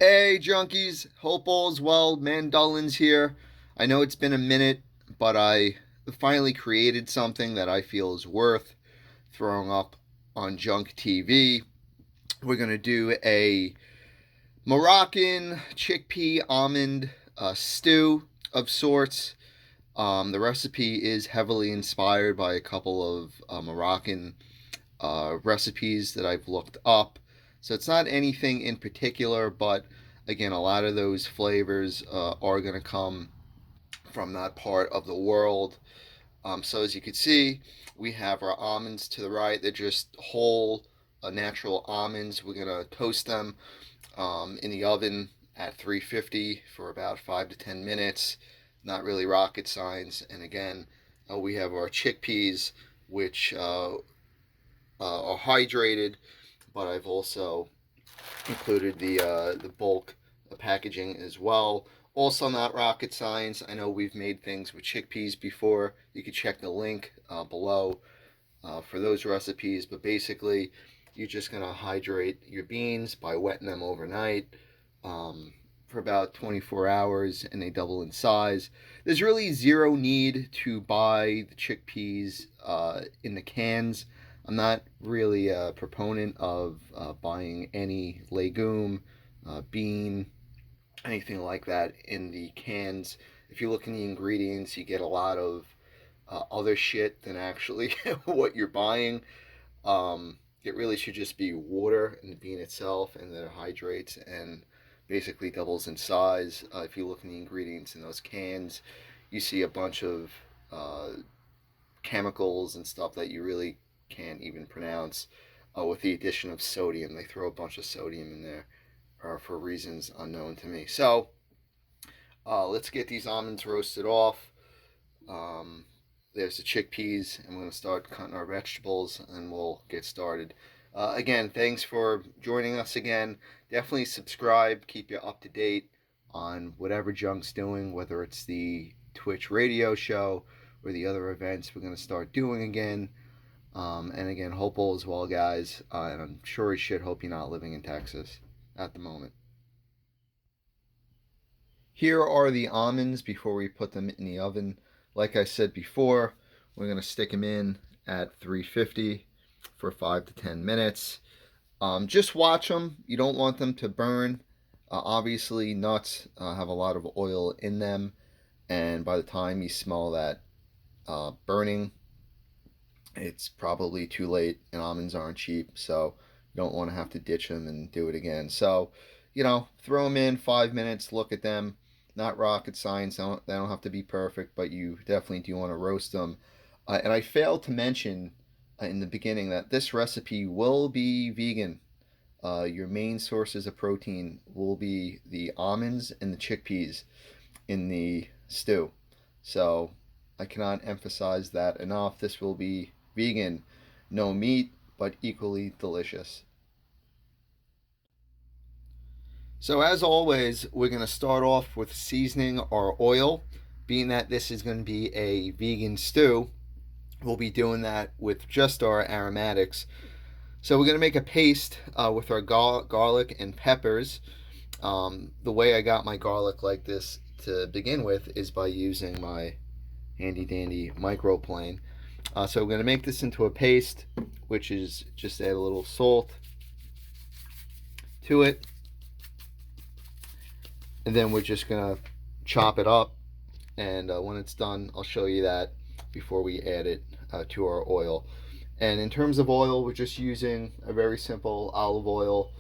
Hey, junkies. Hope all's well. Mandulin's here. I know it's been a minute, but I finally created something that I feel is worth throwing up on Junk TV. We're going to do a Moroccan chickpea almond stew of sorts. The recipe is heavily inspired by a couple of Moroccan recipes that I've looked up. So it's not anything in particular, but again, a lot of those flavors are going to come from that part of the world. So as you can see, we have our almonds to the right. They're just whole, natural almonds. We're going to toast them in the oven at 350 for about 5 to 10 minutes. Not really rocket science. And again, we have our chickpeas, which are hydrated, but I've also included the bulk packaging as well. Also, not rocket science. I know we've made things with chickpeas before. You can check the link below for those recipes. But basically, you're just gonna hydrate your beans by wetting them overnight for about 24 hours, and they double in size. There's really zero need to buy the chickpeas in the cans. I'm not really a proponent of buying any legume, bean, anything like that in the cans. If you look in the ingredients, you get a lot of other shit than actually what you're buying. It really should just be water and the bean itself, and then it hydrates and basically doubles in size. If you look in the ingredients in those cans, you see a bunch of chemicals and stuff that you really can't even pronounce. With the addition of sodium, they throw a bunch of sodium in there for reasons unknown to me. So let's get these almonds roasted off. There's the chickpeas, and we're going to start cutting our vegetables, and we'll get started. Again, thanks for joining us again. Definitely subscribe, keep you up to date on whatever Junk's doing, whether it's the Twitch radio show or the other events we're going to start doing again. And again, hope all is well, guys. And I'm sure as shit hope you're not living in Texas at the moment. Here are the almonds before we put them in the oven. Like I said before, we're going to stick them in at 350 for 5 to 10 minutes. Just watch them. You don't want them to burn. Obviously, nuts have a lot of oil in them, and by the time you smell that burning, it's probably too late, and almonds aren't cheap, so you don't want to have to ditch them and do it again. So, throw them in 5 minutes, look at them. Not rocket science, they don't have to be perfect, but you definitely do want to roast them. And I failed to mention in the beginning that this recipe will be vegan. Your main sources of protein will be the almonds and the chickpeas in the stew. So I cannot emphasize that enough. This will be vegan, no meat, but equally delicious. So as always, we're going to start off with seasoning our oil. Being that this is going to be a vegan stew, we'll be doing that with just our aromatics. So we're going to make a paste with our garlic and peppers. The way I got my garlic like this to begin with is by using my handy dandy microplane. So we're going to make this into a paste, which is just add a little salt to it. And then we're just going to chop it up. And when it's done, I'll show you that before we add it to our oil. And in terms of oil, we're just using a very simple olive oil.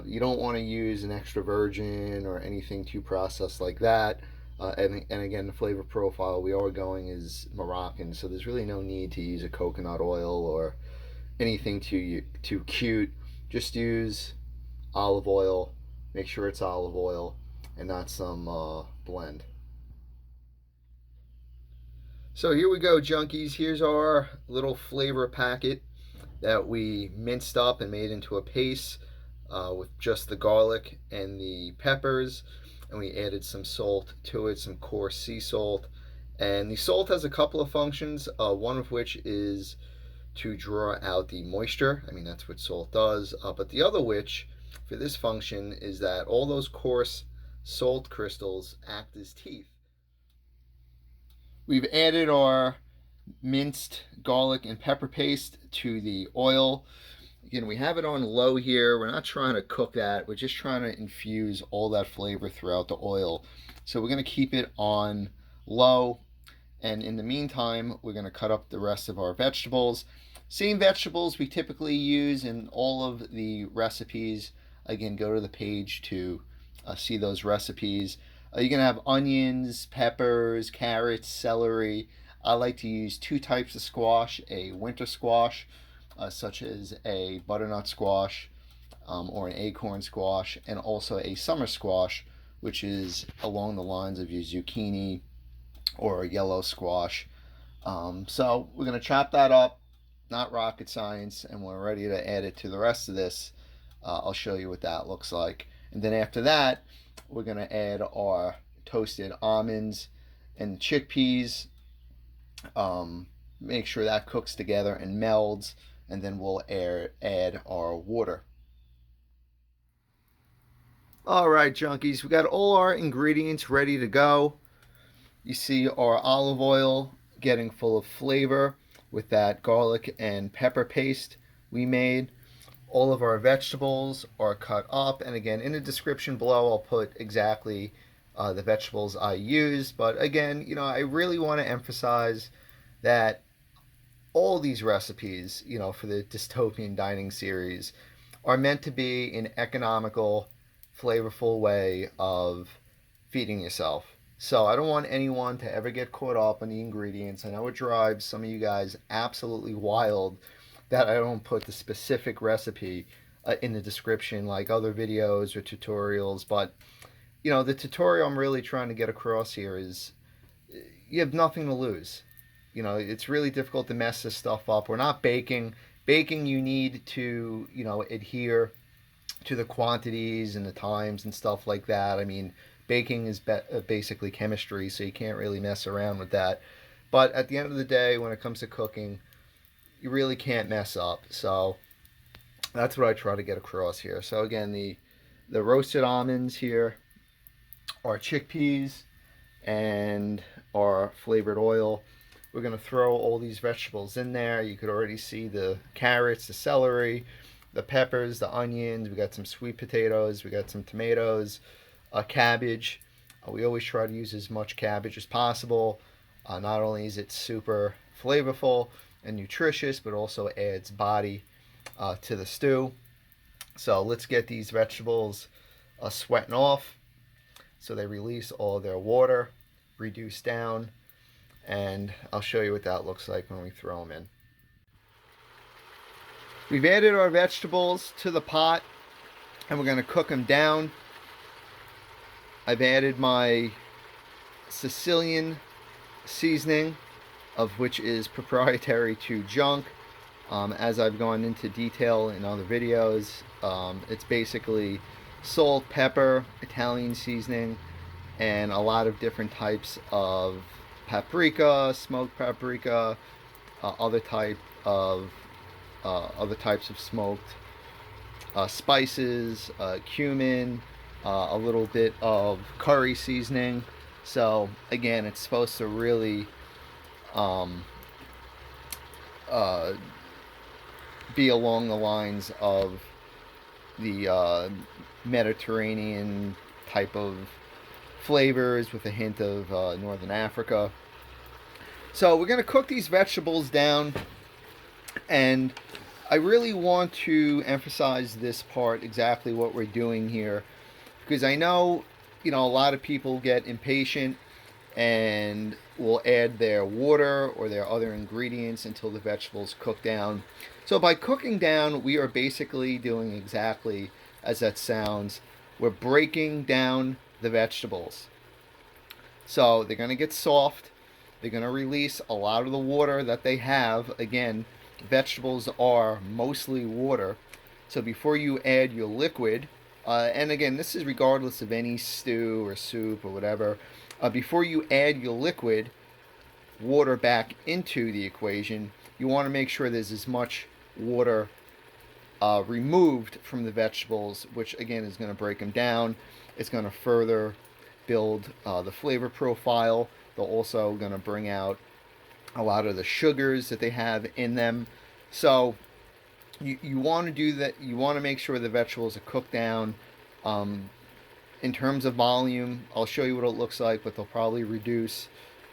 You don't want to use an extra virgin or anything too processed like that. And again, the flavor profile we are going is Moroccan, so there's really no need to use a coconut oil or anything too cute. Just use olive oil. Make sure it's olive oil and not some blend. So here we go, junkies. Here's our little flavor packet that we minced up and made into a paste with just the garlic and the peppers. And we added some salt to it, some coarse sea salt. And the salt has a couple of functions, one of which is to draw out the moisture. I mean, that's what salt does. But the other which for this function is that all those coarse salt crystals act as teeth. We've added our minced garlic and pepper paste to the oil. Again, we have it on low here. We're not trying to cook that. We're just trying to infuse all that flavor throughout the oil. So we're going to keep it on low. And in the meantime, we're going to cut up the rest of our vegetables. Same vegetables we typically use in all of the recipes. Again, go to the page to see those recipes. You're going to have onions, peppers, carrots, celery. I like to use two types of squash, a winter squash, such as a butternut squash or an acorn squash, and also a summer squash, which is along the lines of your zucchini or a yellow squash. So we're going to chop that up, not rocket science, and we're ready to add it to the rest of this. I'll show you what that looks like. And then after that, we're going to add our toasted almonds and chickpeas. Make sure that cooks together and melds, and then we'll add our water. All right, junkies, we got all our ingredients ready to go. You see our olive oil getting full of flavor with that garlic and pepper paste we made. All of our vegetables are cut up, and again, in the description below, I'll put exactly the vegetables I used. But again, I really want to emphasize that all these recipes, for the Dystopian Dining series, are meant to be an economical, flavorful way of feeding yourself. So I don't want anyone to ever get caught up on the ingredients. I know it drives some of you guys absolutely wild that I don't put the specific recipe in the description like other videos or tutorials. But, the tutorial I'm really trying to get across here is you have nothing to lose. It's really difficult to mess this stuff up. We're not baking. Baking, you need to, adhere to the quantities and the times and stuff like that. I mean, baking is basically chemistry, so you can't really mess around with that. But at the end of the day, when it comes to cooking, you really can't mess up. So that's what I try to get across here. So again, the roasted almonds here, our chickpeas, and our flavored oil. We're going to throw all these vegetables in there. You could already see the carrots, the celery, the peppers, the onions. We got some sweet potatoes. We got some tomatoes, cabbage. We always try to use as much cabbage as possible. Not only is it super flavorful and nutritious, but also adds body to the stew. So let's get these vegetables sweating off so they release all their water, reduce down, and I'll show you what that looks like when we throw them in. We've added our vegetables to the pot and we're going to cook them down. I've added my Sicilian seasoning, of which is proprietary to Junk. As I've gone into detail in other videos, it's basically salt, pepper, Italian seasoning, and a lot of different types of paprika, smoked paprika, other types of smoked spices, cumin, a little bit of curry seasoning. So again, it's supposed to really be along the lines of the Mediterranean type of flavors with a hint of Northern Africa. So we're going to cook these vegetables down, and I really want to emphasize this part, exactly what we're doing here, because I know, a lot of people get impatient and will add their water or their other ingredients until the vegetables cook down. So by cooking down, we are basically doing exactly as that sounds. We're breaking down the vegetables. So they're going to get soft. They're going to release a lot of the water that they have. Again, vegetables are mostly water. So before you add your liquid, and again, this is regardless of any stew or soup or whatever, before you add your liquid water back into the equation, you want to make sure there's as much water removed from the vegetables, which again is going to break them down. It's going to further build the flavor profile. They're also going to bring out a lot of the sugars that they have in them. So you want to do that. You want to make sure the vegetables are cooked down. In terms of volume, I'll show you what it looks like, but they'll probably reduce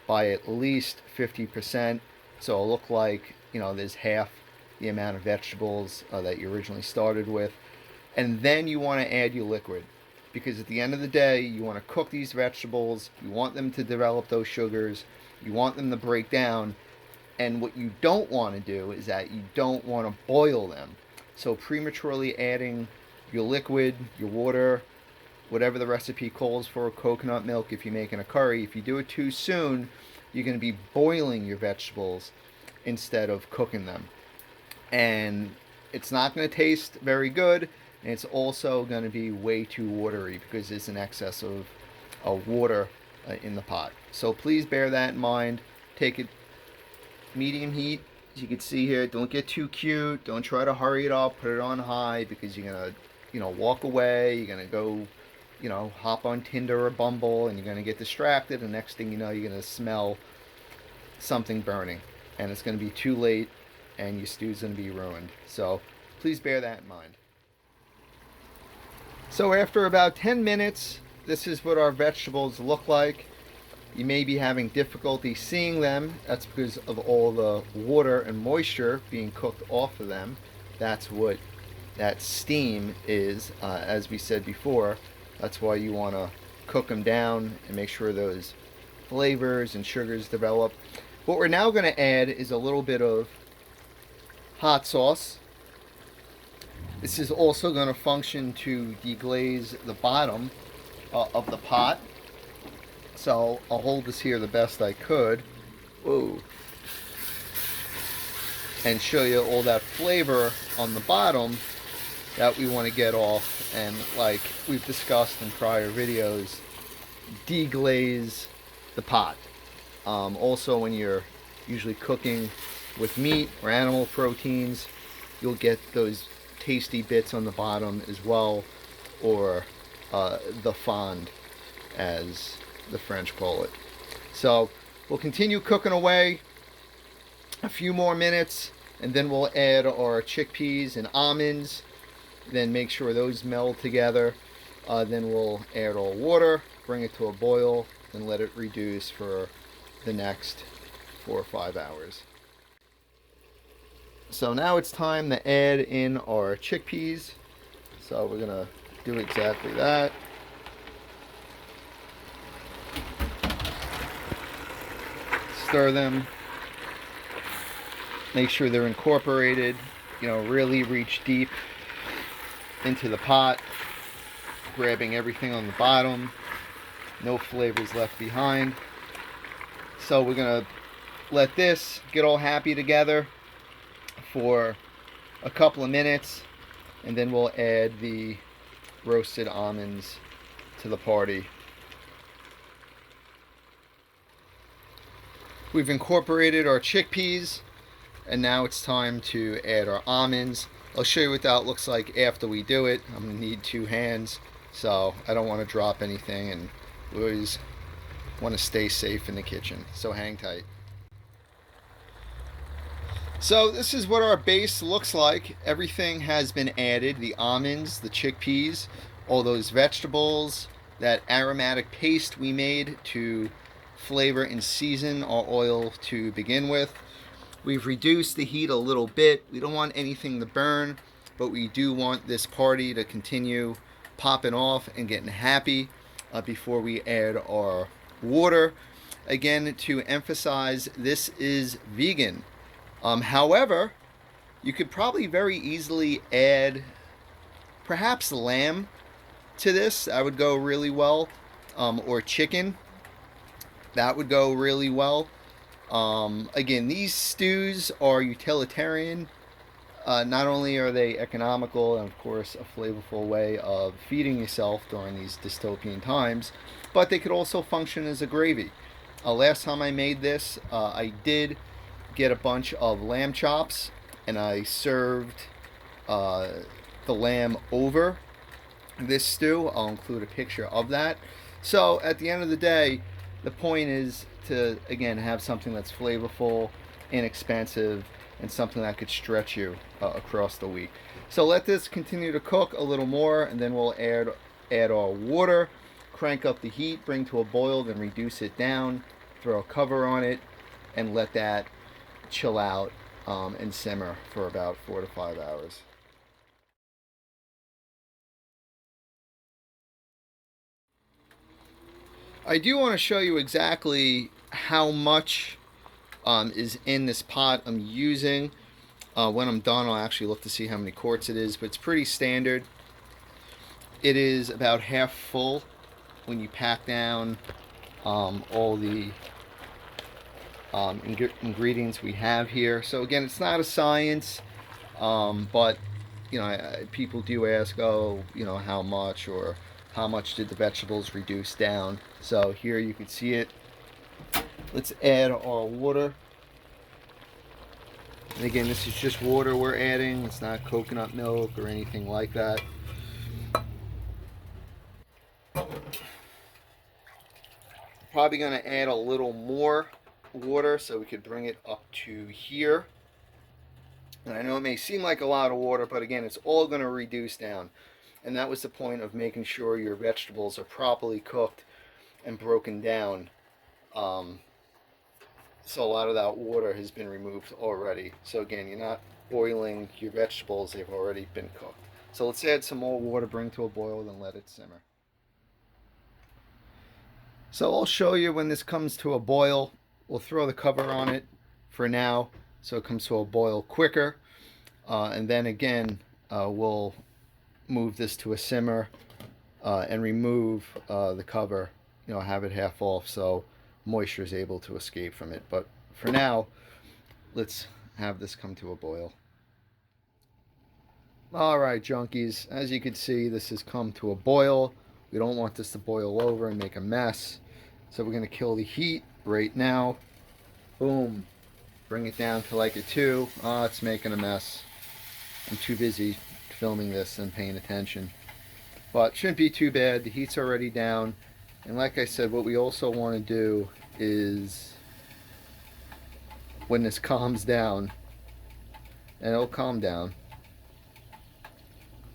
by at least 50%. So it'll look like, there's half the amount of vegetables that you originally started with. And then you want to add your liquid, because at the end of the day, you want to cook these vegetables. You want them to develop those sugars. You want them to break down. And what you don't want to do is that you don't want to boil them. So prematurely adding your liquid, your water, whatever the recipe calls for, coconut milk if you're making a curry, if you do it too soon, you're going to be boiling your vegetables instead of cooking them. And it's not going to taste very good, and it's also going to be way too watery because there's an excess of water in the pot. So please bear that in mind. Take it medium heat, as you can see here. Don't get too cute. Don't try to hurry it up. Put it on high, because you're gonna, walk away. You're gonna go, hop on Tinder or Bumble, and you're gonna get distracted. And next thing you know, you're gonna smell something burning, and it's gonna be too late, and your stew's gonna be ruined. So please bear that in mind. So after about 10 minutes, this is what our vegetables look like. You may be having difficulty seeing them. That's because of all the water and moisture being cooked off of them. That's what that steam is, as we said before. That's why you want to cook them down and make sure those flavors and sugars develop. What we're now going to add is a little bit of hot sauce. This is also going to function to deglaze the bottom of the pot. So I'll hold this here the best I could. Whoa. And show you all that flavor on the bottom that we want to get off. And like we've discussed in prior videos, deglaze the pot. Also, when you're usually cooking with meat or animal proteins, you'll get those tasty bits on the bottom as well, or the fond, as the French call it. So we'll continue cooking away a few more minutes, and then we'll add our chickpeas and almonds. Then make sure those meld together. Then we'll add our water, bring it to a boil, and let it reduce for the next 4 or 5 hours. So now it's time to add in our chickpeas. So we're gonna do exactly that. Stir them. Make sure they're incorporated. Really reach deep into the pot, grabbing everything on the bottom. No flavors left behind. So we're gonna let this get all happy together for a couple of minutes, and then we'll add the roasted almonds to the party. We've incorporated our chickpeas, and now it's time to add our almonds. I'll show you what that looks like after we do it. I'm gonna need 2 hands, so I don't want to drop anything, and we always want to stay safe in the kitchen, so hang tight. So this is what our base looks like. Everything has been added: the almonds, the chickpeas, all those vegetables, that aromatic paste we made to flavor and season our oil to begin with. We've reduced the heat a little bit. We don't want anything to burn, but we do want this party to continue popping off and getting happy before we add our water. Again, to emphasize, this is vegan. However, you could probably very easily add perhaps lamb to this. That would go really well, or chicken. That would go really well. Again, these stews are utilitarian. Not only are they economical and of course a flavorful way of feeding yourself during these dystopian times, but they could also function as a gravy. Last time I made this, I did get a bunch of lamb chops, and I served the lamb over this stew. I'll include a picture of that. So at the end of the day, the point is to, again, have something that's flavorful, inexpensive, and something that could stretch you across the week. So let this continue to cook a little more, and then we'll add our water, crank up the heat, bring to a boil, then reduce it down, throw a cover on it, and let that chill out and simmer for about 4 to 5 hours. I do want to show you exactly how much is in this pot I'm using. When I'm done, I'll actually look to see how many quarts it is, but it's pretty standard. It is about half full when you pack down all the ingredients we have here. So again, it's not a science, but you know, people do ask, oh, you know, how much, or how much did the vegetables reduce down? So here you can see it. Let's add our water. And again, this is just water we're adding. It's not coconut milk or anything like that. Probably going to add a little more water so we could bring it up to here. And I know it may seem like a lot of water, but again, it's all going to reduce down. And that was the point of making sure your vegetables are properly cooked and broken down. So a lot of that water has been removed already. So again, you're not boiling your vegetables, they've already been cooked. So let's add some more water, bring to a boil, then let it simmer. So I'll show you when this comes to a boil. We'll throw the cover on it for now so it comes to a boil quicker. And then again, we'll move this to a simmer and remove the cover, you know, have it half off so moisture is able to escape from it. But for now, let's have this come to a boil. All right, junkies, as you can see, this has come to a boil. We don't want this to boil over and make a mess. So we're going to kill the heat right now. Boom. Bring it down to like a 2. Oh, it's making a mess. I'm too busy filming this and paying attention. But shouldn't be too bad. The heat's already down. And like I said, what we also want to do is, when this calms down, and it'll calm down,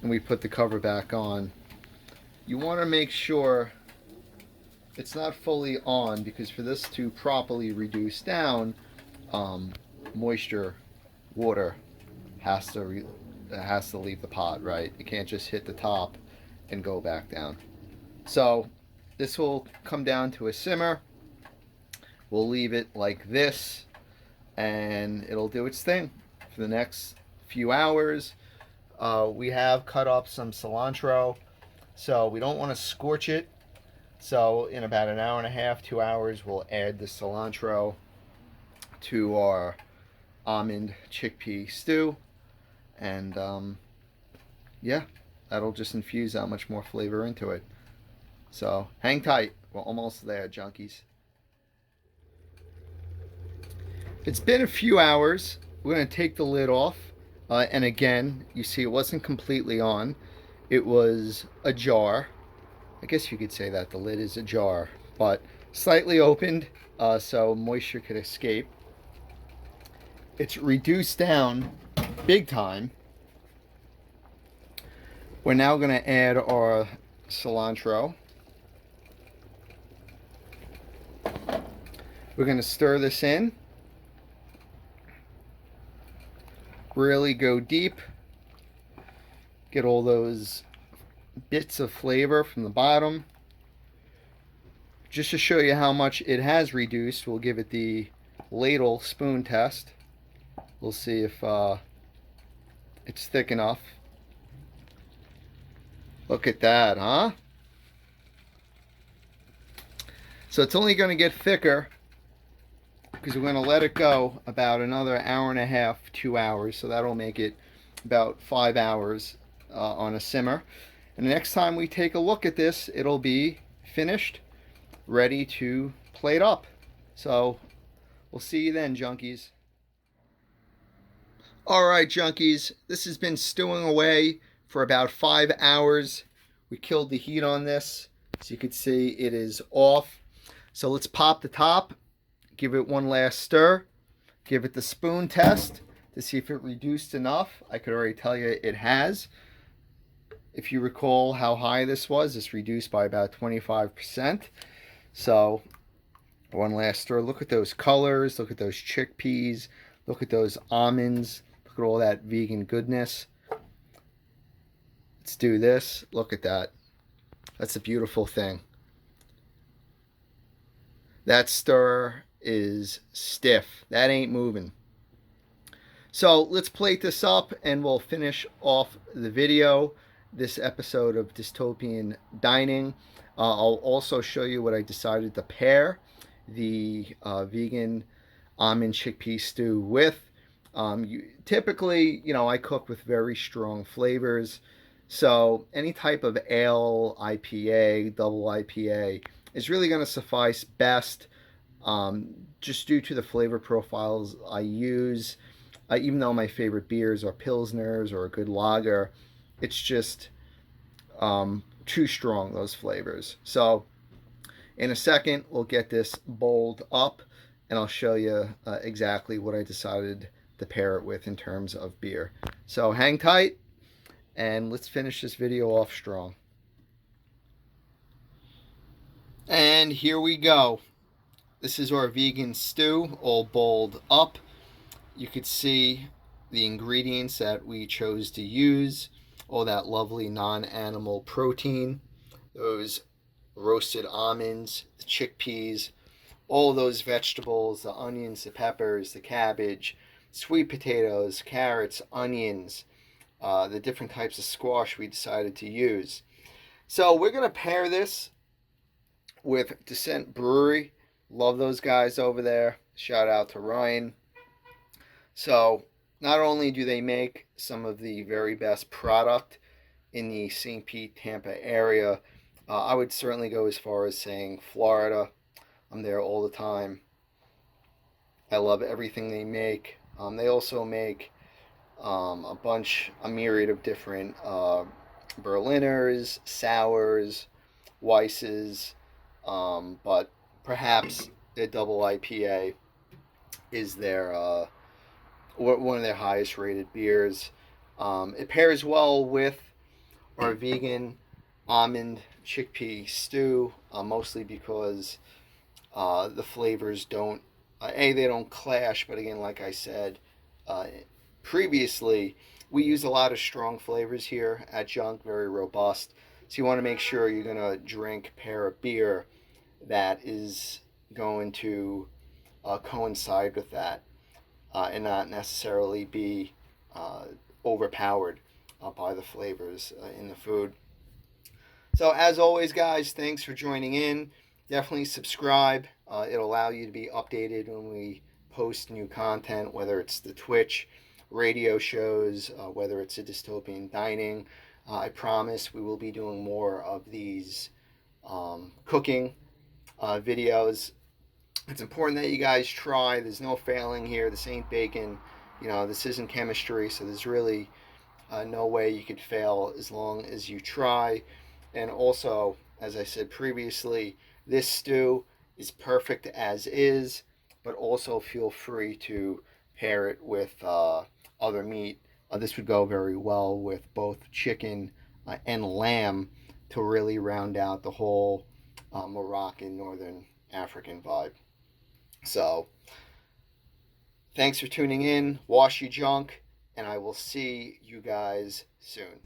and we put the cover back on, you want to make sure it's not fully on, because for this to properly reduce down, moisture, water has to leave the pot, right? It can't just hit the top and go back down. So this will come down to a simmer. We'll leave it like this, and it'll do its thing for the next few hours. We have cut up some cilantro, so we don't want to scorch it. So in about an hour and a half, 2 hours, we'll add the cilantro to our almond chickpea stew. And yeah, that'll just infuse that much more flavor into it. So hang tight. We're almost there, junkies. It's been a few hours. We're going to take the lid off. And again, you see it wasn't completely on. It was ajar. I guess you could say that the lid is ajar, but slightly opened so moisture could escape. It's reduced down big time. We're now going to add our cilantro. We're going to stir this in. Really go deep. Get all those bits of flavor from the bottom. Just to show you how much it has reduced, we'll give it the ladle spoon test. We'll see if it's thick enough. Look at that, huh? So it's only going to get thicker because we're going to let it go about another hour and a half, 2 hours. So that'll make it about 5 hours on a simmer. And the next time we take a look at this, it'll be finished, ready to plate up. So we'll see you then, junkies. All right, junkies, this has been stewing away for about 5 hours. We killed the heat on this. As you can see, it is off. So let's pop the top, give it one last stir, give it the spoon test to see if it reduced enough. I could already tell you it has. If you recall how high this was, it's reduced by about 25%. So one last stir. Look at those colors. Look at those chickpeas. Look at those almonds. Look at all that vegan goodness. Let's do this. Look at that. That's a beautiful thing. That stir is stiff. That ain't moving. So let's plate this up and we'll finish off the video, this episode of Dystopian Dining. I'll also show you what I decided to pair the vegan almond chickpea stew with. Typically, I cook with very strong flavors. So any type of ale, IPA, double IPA is really going to suffice best, just due to the flavor profiles I use. Even though my favorite beers are Pilsners or a good lager, it's just too strong, those flavors. So in a second, we'll get this bowled up and I'll show you exactly what I decided to pair it with in terms of beer. So hang tight and let's finish this video off strong. And here we go. This is our vegan stew all bowled up. You could see the ingredients that we chose to use. All that lovely non-animal protein, those roasted almonds, the chickpeas, all those vegetables, the onions, the peppers, the cabbage, sweet potatoes, carrots, onions, the different types of squash we decided to use. So we're going to pair this with Descent Brewery. Love those guys over there. Shout out to Ryan. So not only do they make some of the very best product in the St. Pete, Tampa area, I would certainly go as far as saying Florida. I'm there all the time. I love everything they make. They also make a myriad of different Berliners, sours, Weisses, but perhaps their double IPA is their one of their highest rated beers. It pairs well with our vegan almond chickpea stew, mostly because the flavors don't, they don't clash, but again, like I said previously, we use a lot of strong flavors here at Junk, very robust. So you want to make sure you're going to pair a beer that is going to coincide with that, and not necessarily be overpowered by the flavors in the food. So as always, guys, thanks for joining in. Definitely subscribe. It'll allow you to be updated when we post new content, whether it's the Twitch, radio shows, whether it's a Dystopian Dining. I promise we will be doing more of these cooking videos. It's important that you guys try. There's no failing here. This ain't bacon. This isn't chemistry, so there's really no way you could fail as long as you try. And also, as I said previously, this stew is perfect as is, but also feel free to pair it with other meat. This would go very well with both chicken and lamb to really round out the whole Moroccan, Northern African vibe. So, thanks for tuning in. Wash your junk, and I will see you guys soon.